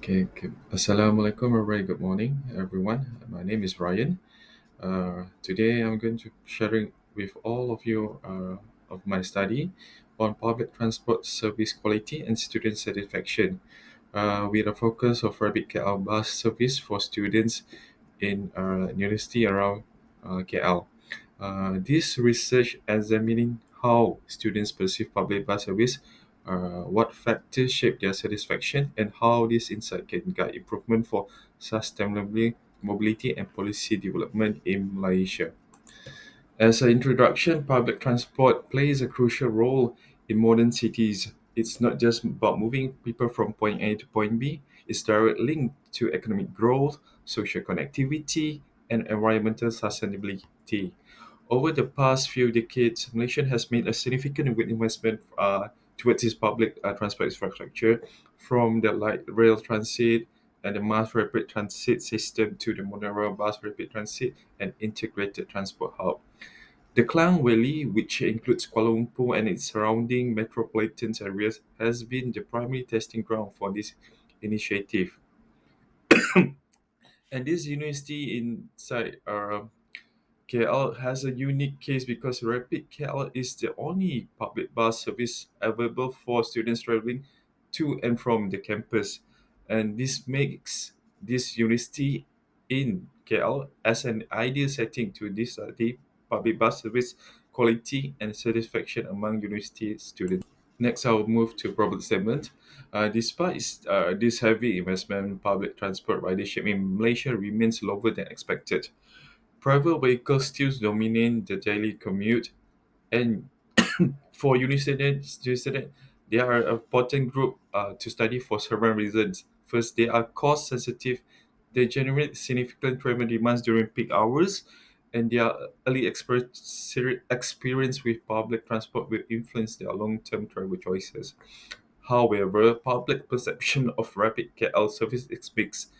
Okay. Assalamualaikum, a very good morning, everyone. My name is Ryan. Today, I'm going to sharing with all of you of my study on public transport service quality and student satisfaction, with a focus of Rapidkl bus service for students in university around KL. This research examining how students perceive public bus service, what factors shape their satisfaction, and how this insight can guide improvement for sustainability, mobility, and policy development in Malaysia. As an introduction, public transport plays a crucial role in modern cities. It's not just about moving people from point A to point B, it's directly linked to economic growth, social connectivity, and environmental sustainability. Over the past few decades, Malaysia has made a significant investment towards its public transport infrastructure, from the light rail transit and the mass rapid transit system to the monorail bus rapid transit and integrated transport hub. The Klang Valley, which includes Kuala Lumpur and its surrounding metropolitan areas, has been the primary testing ground for this initiative. And this university inside KL has a unique case because Rapidkl is the only public bus service available for students traveling to and from the campus. And this makes this university in KL as an ideal setting to this study public bus service quality and satisfaction among university students. Next, I'll move to problem statement. Despite this heavy investment, public transport ridership in Malaysia remains lower than expected. Private vehicles still dominate the daily commute, and for uni students, they are an important group to study for several reasons. First, they are cost sensitive. They generate significant travel demands during peak hours, and their early experience with public transport will influence their long-term travel choices. However, public perception of rapid KL service is mixed.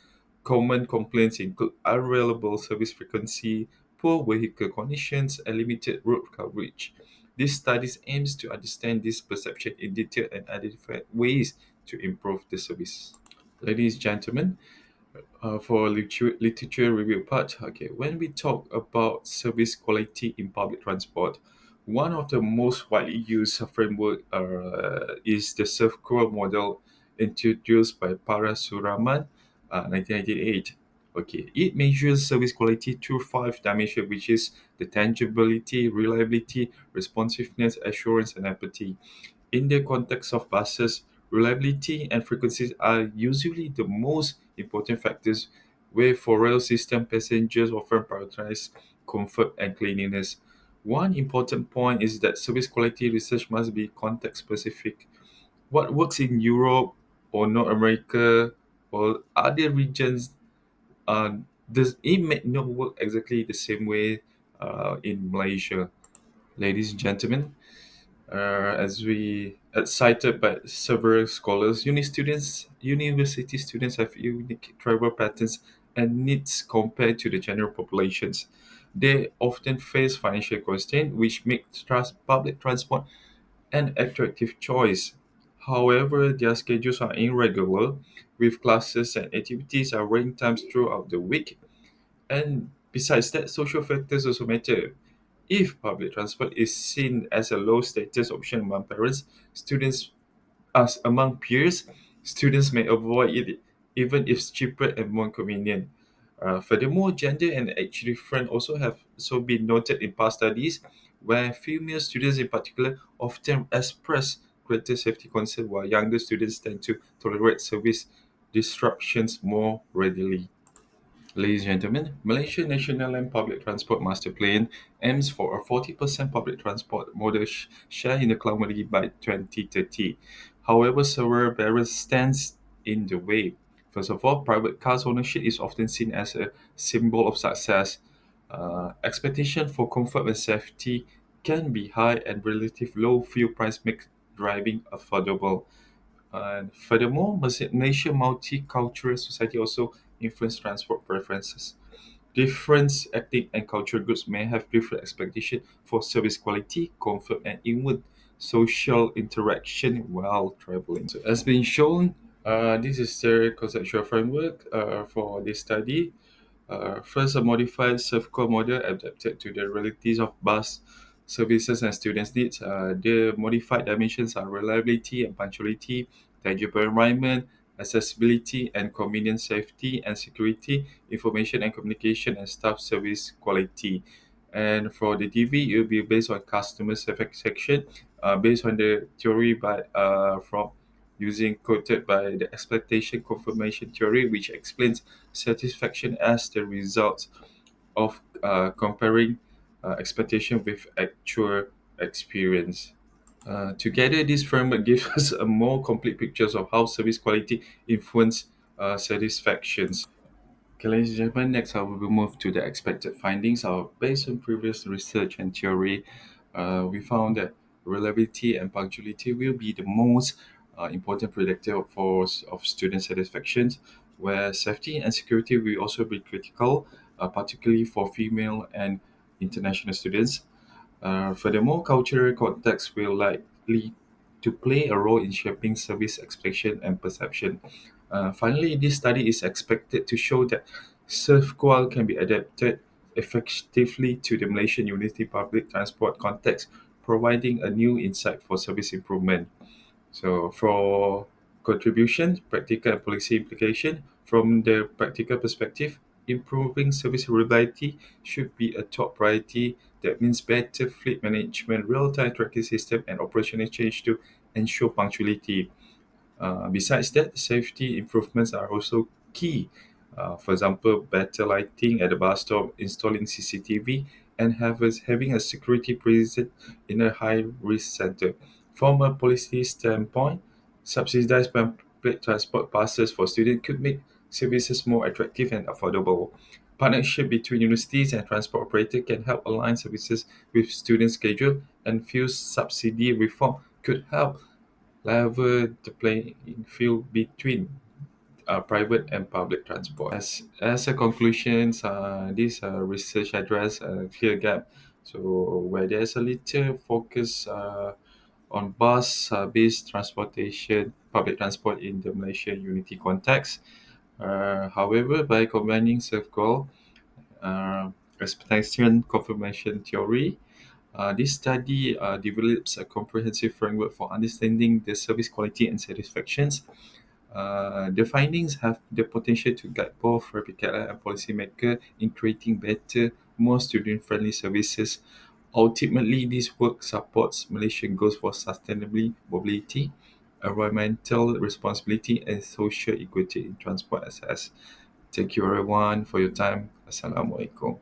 Common complaints include unreliable service frequency, poor vehicle conditions, and limited road coverage. This study aims to understand this perception in detail and identify ways to improve the service. Ladies and gentlemen, for literature review part, okay, when we talk about service quality in public transport, one of the most widely used framework is the circle model introduced by Parasuraman, 1998. Okay, it measures service quality through five dimensions, which is the tangibility, reliability, responsiveness, assurance, and empathy. In the context of buses, reliability and frequencies are usually the most important factors, where for rail system passengers often prioritize comfort and cleanliness. One important point is that service quality research must be context specific. What works in Europe or North America or other regions, does it may not work exactly the same way in Malaysia. Ladies and gentlemen, as cited by several scholars, university students have unique travel patterns and needs compared to the general populations. They often face financial constraints, which make public transport an attractive choice. However, their schedules are irregular, with classes and activities are running times throughout the week. And besides that, social factors also matter. If public transport is seen as a low status option among parents, students, as among peers, students may avoid it even if it's cheaper and more convenient. Furthermore, gender and age difference also have also been noted in past studies, where female students in particular often express greater safety concern, while younger students tend to tolerate service disruptions more readily. Ladies and gentlemen, Malaysia National and Public Transport Master Plan aims for a 40% public transport modal share in the Klang Valley by 2030. However, several barriers stands in the way. First of all, private cars ownership is often seen as a symbol of success. Expectation for comfort and safety can be high, and relative low fuel price make driving affordable. And furthermore, Malaysia multicultural society also influence transport preferences. Different ethnic and cultural groups may have different expectations for service quality, comfort, and even social interaction while traveling. So, as been shown, This is the conceptual framework for this study. First, a modified surf-core model adapted to the realities of bus services and students' needs. The modified dimensions are reliability and punctuality, tangible environment, accessibility and convenience, safety and security, information and communication, and staff service quality. And for the DV, it will be based on customer satisfaction, based on the theory by from using quoted by the expectation confirmation theory, which explains satisfaction as the result of comparing expectation with actual experience. Together, this framework gives us a more complete picture of how service quality influence satisfactions. Okay, ladies and gentlemen, next I will move to the expected findings. Based on previous research and theory, we found that reliability and punctuality will be the most important predictor of student satisfaction, where safety and security will also be critical, particularly for female and international students. Furthermore, cultural context will likely to play a role in shaping service expectation and perception. Finally, this study is expected to show that SurfQual can be adapted effectively to the Malaysian Unity public transport context, providing a new insight for service improvement. So for contribution, practical and policy implication, from the practical perspective, improving service reliability should be a top priority. That means better fleet management, real-time tracking system, and operational change to ensure punctuality. Besides that, safety improvements are also key. For example, better lighting at the bus stop, installing CCTV, and having a security present in a high-risk center. From a policy standpoint, subsidized public transport passes for students could make services more attractive and affordable. Partnership between universities and transport operators can help align services with student schedule, and fuel subsidy reform could help level the playing field between private and public transport. As a conclusion, this research address a clear gap. So where there's a little focus on bus-based transportation, public transport in the Malaysia Unity context. However, by combining self-goal, expectation confirmation theory, this study develops a comprehensive framework for understanding the service quality and satisfactions. The findings have the potential to guide both Rapidkl and policymakers in creating better, more student-friendly services. Ultimately, this work supports Malaysian goals for sustainable mobility, environmental responsibility, and social equity in transport access. Thank you everyone for your time. Assalamualaikum.